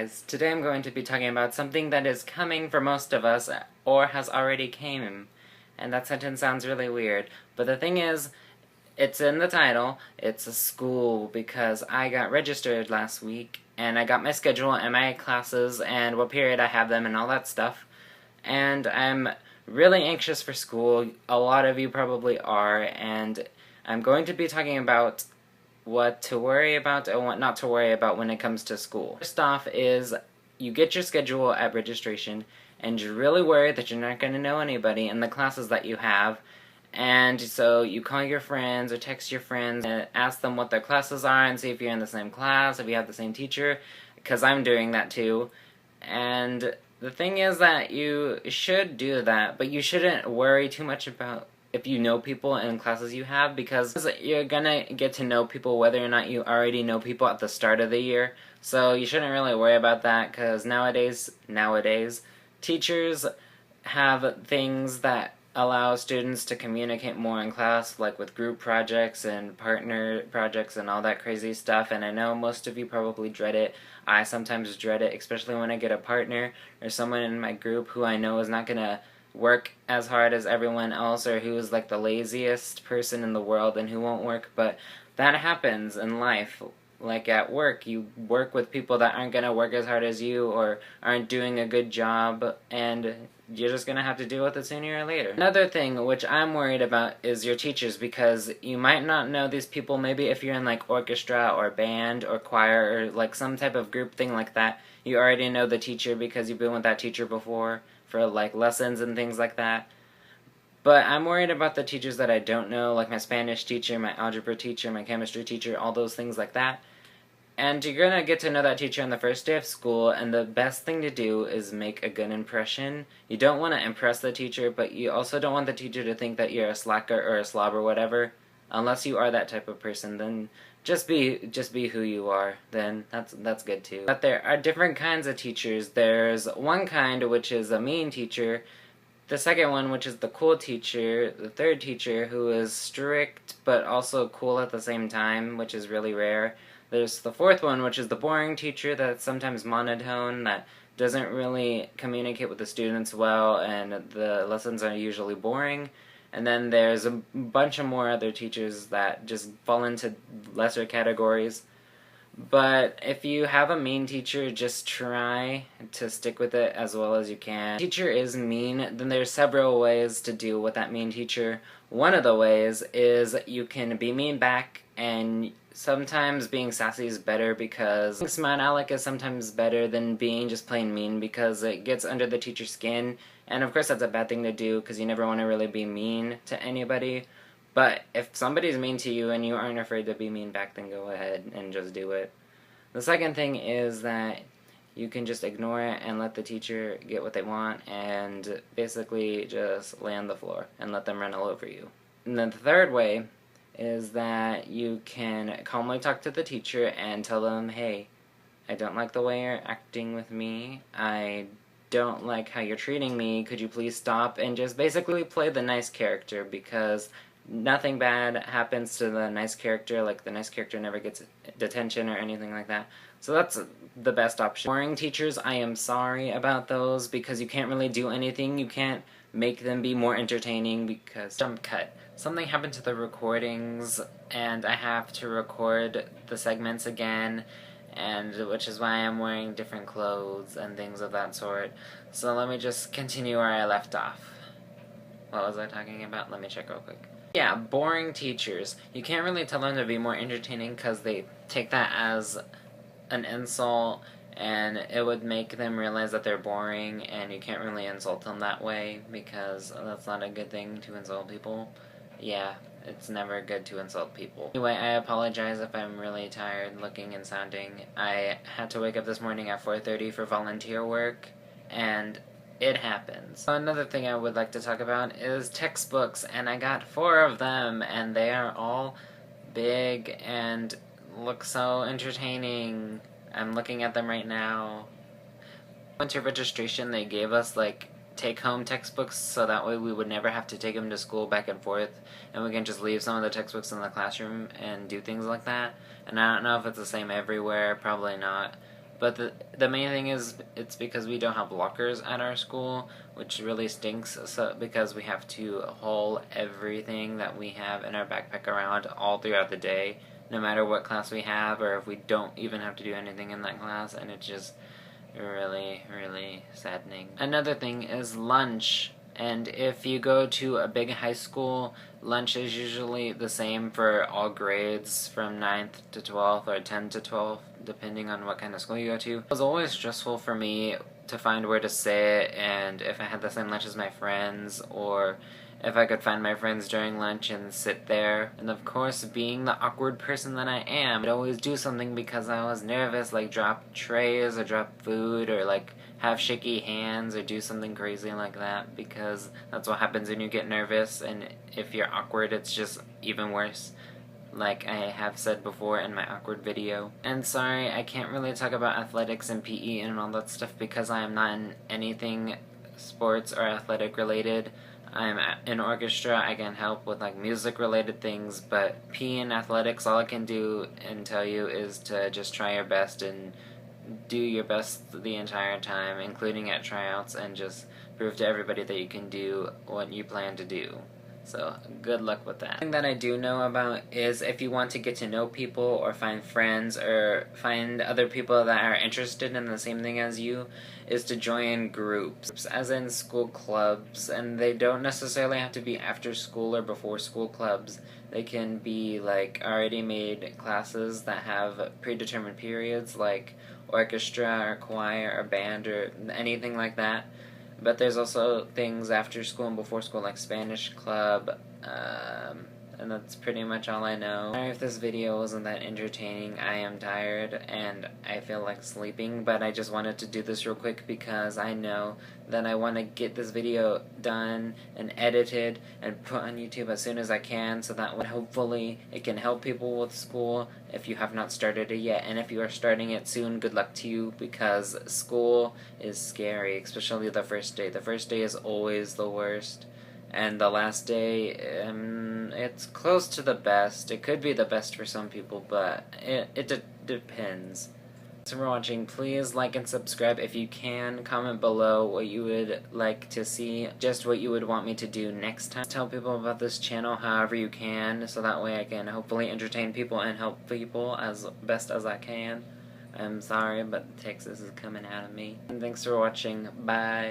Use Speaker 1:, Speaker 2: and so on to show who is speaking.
Speaker 1: guys, today I'm going to be talking about something that is coming for most of us, or has already came. And that sentence sounds really weird, but the thing is, it's in the title, it's a school, because I got registered last week, and I got my schedule and my classes, and what period I have them, and all that stuff. And I'm really anxious for school, a lot of you probably are, and I'm going to be talking about what to worry about and what not to worry about when it comes to school. First off is, you get your schedule at registration, and you're really worried that you're not going to know anybody in the classes that you have, and so you call your friends or text your friends and ask them what their classes are and see if you're in the same class, if you have the same teacher, because I'm doing that too. And the thing is that you should do that, but you shouldn't worry too much about if you know people in classes you have, because you're gonna get to know people whether or not you already know people at the start of the year. So you shouldn't really worry about that, because nowadays, teachers have things that allow students to communicate more in class, like with group projects and partner projects and all that crazy stuff, and I know most of you probably dread it. I sometimes dread it, especially when I get a partner or someone in my group who I know is not gonna work as hard as everyone else, or who is like the laziest person in the world and who won't work. But that happens in life. Like at work, you work with people that aren't gonna work as hard as you or aren't doing a good job, and you're just gonna have to deal with it sooner or later. Another thing which I'm worried about is your teachers, because you might not know these people. Maybe if you're in like orchestra or band or choir or like some type of group thing like that, you already know the teacher because you've been with that teacher before for like lessons and things like that. But I'm worried about the teachers that I don't know, like my Spanish teacher, my algebra teacher, my chemistry teacher, all those things like that. And you're gonna get to know that teacher on the first day of school, and the best thing to do is make a good impression. You don't want to impress the teacher, but you also don't want the teacher to think that you're a slacker or a slob or whatever. Unless you are that type of person, then just be who you are. Then that's good too. But there are different kinds of teachers. There's one kind which is a mean teacher, the second one which is the cool teacher, the third teacher who is strict but also cool at the same time, which is really rare. There's the fourth one, which is the boring teacher that's sometimes monotone, that doesn't really communicate with the students well, and the lessons are usually boring. And then there's a bunch of more other teachers that just fall into lesser categories. But if you have a mean teacher, just try to stick with it as well as you can. If the teacher is mean, then there's several ways to deal with that mean teacher. One of the ways is you can be mean back, and sometimes being sassy is better, because being smart aleck is sometimes better than being just plain mean, because it gets under the teacher's skin. And of course that's a bad thing to do, because you never want to really be mean to anybody. But if somebody's mean to you and you aren't afraid to be mean back, then go ahead and just do it. The second thing is that you can just ignore it and let the teacher get what they want, and basically just lay on the floor and let them run all over you. And then the third way is that you can calmly talk to the teacher and tell them, hey, I don't like the way you're acting with me, I don't like how you're treating me, could you please stop? And just basically play the nice character, because nothing bad happens to the nice character. Like, the nice character never gets detention or anything like that. So that's the best option. Boring teachers, I am sorry about those, because you can't really do anything. You can't make them be more entertaining, because jump cut. Something happened to the recordings, and I have to record the segments again, and which is why I'm wearing different clothes and things of that sort. So let me just continue where I left off. What was I talking about? Let me check real quick. Yeah, boring teachers. You can't really tell them to be more entertaining, because they take that as an insult, and it would make them realize that they're boring, and you can't really insult them that way, because that's not a good thing to insult people. Yeah, it's never good to insult people. Anyway, I apologize if I'm really tired looking and sounding. I had to wake up this morning at 4:30 for volunteer work, and it happens. Another thing I would like to talk about is textbooks, and I got 4 of them, and they are all big and look so entertaining. I'm looking at them right now. Went to registration, they gave us like take-home textbooks, so that way we would never have to take them to school back and forth, and we can just leave some of the textbooks in the classroom and do things like that. And I don't know if it's the same everywhere, probably not, But the main thing is it's because we don't have lockers at our school, which really stinks. So because we have to haul everything that we have in our backpack around all throughout the day, no matter what class we have, or if we don't even have to do anything in that class, and it's just really saddening. Another thing is lunch. And if you go to a big high school, lunch is usually the same for all grades from 9th to 12th or 10 to 12th, depending on what kind of school you go to. It was always stressful for me to find where to sit and if I had the same lunch as my friends, or if I could find my friends during lunch and sit there. And of course, being the awkward person that I am, I'd always do something because I was nervous, like drop trays or drop food or like have shaky hands or do something crazy like that, because that's what happens when you get nervous, and if you're awkward it's just even worse, like I have said before in my awkward video. And sorry, I can't really talk about athletics and PE and all that stuff because I am not in anything sports or athletic related. I'm in orchestra, I can help with like music related things, but PE and athletics, all I can do and tell you is to just try your best and do your best the entire time, including at tryouts, and just prove to everybody that you can do what you plan to do. So, good luck with that. One thing that I do know about is if you want to get to know people or find friends or find other people that are interested in the same thing as you, is to join groups, as in school clubs, and they don't necessarily have to be after school or before school clubs. They can be like already made classes that have predetermined periods, like orchestra or choir or band or anything like that. But there's also things after school and before school, like Spanish club, and that's pretty much all I know. Sorry if this video wasn't that entertaining. I am tired and I feel like sleeping, but I just wanted to do this real quick because I know that I want to get this video done and edited and put on YouTube as soon as I can, so that way hopefully it can help people with school if you have not started it yet. And if you are starting it soon, good luck to you, because school is scary, especially the first day. The first day is always the worst. And the last day, it's close to the best. It could be the best for some people, but it depends. Thanks for watching. Please like and subscribe if you can. Comment below what you would like to see, just what you would want me to do next time. Tell people about this channel however you can, so that way I can hopefully entertain people and help people as best as I can. I'm sorry, but Texas is coming out of me. And thanks for watching. Bye.